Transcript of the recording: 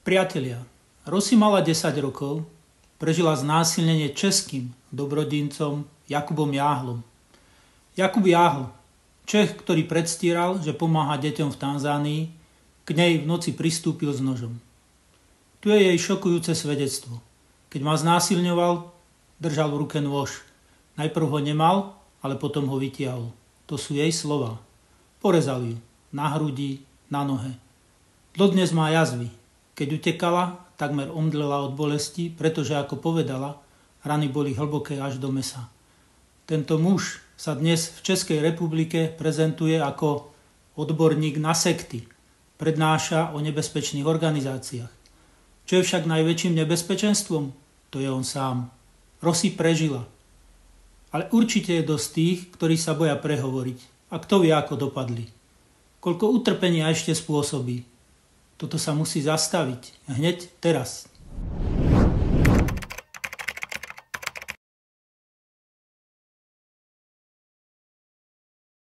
Priatelia, Rosy mala 10 rokov, prežila znásilnenie českým dobrodincom Jakubom Jáhlom. Jakub Jáhl, Čech, ktorý predstíral, že pomáha deťom v Tanzánii, k nej v noci pristúpil s nožom. Tu je jej šokujúce svedectvo. Keď ma znásilňoval, držal v ruke nôž. Najprv ho nemal, ale potom ho vytiahol. To sú jej slová. Porezal ju na hrudi, na nohe. Dodnes má jazvy. Keď utekala, takmer omdlela od bolesti, pretože, ako povedala, rany boli hlboké až do mäsa. Tento muž sa dnes v Českej republike prezentuje ako odborník na sekty. Prednáša o nebezpečných organizáciách. Čo je však najväčším nebezpečenstvom? To je on sám. Rosy prežila. Ale určite je dosť tých, ktorí sa boja prehovoriť. A kto vie, ako dopadli. Koľko utrpenia ešte spôsobí. Toto sa musí zastaviť. Hneď teraz.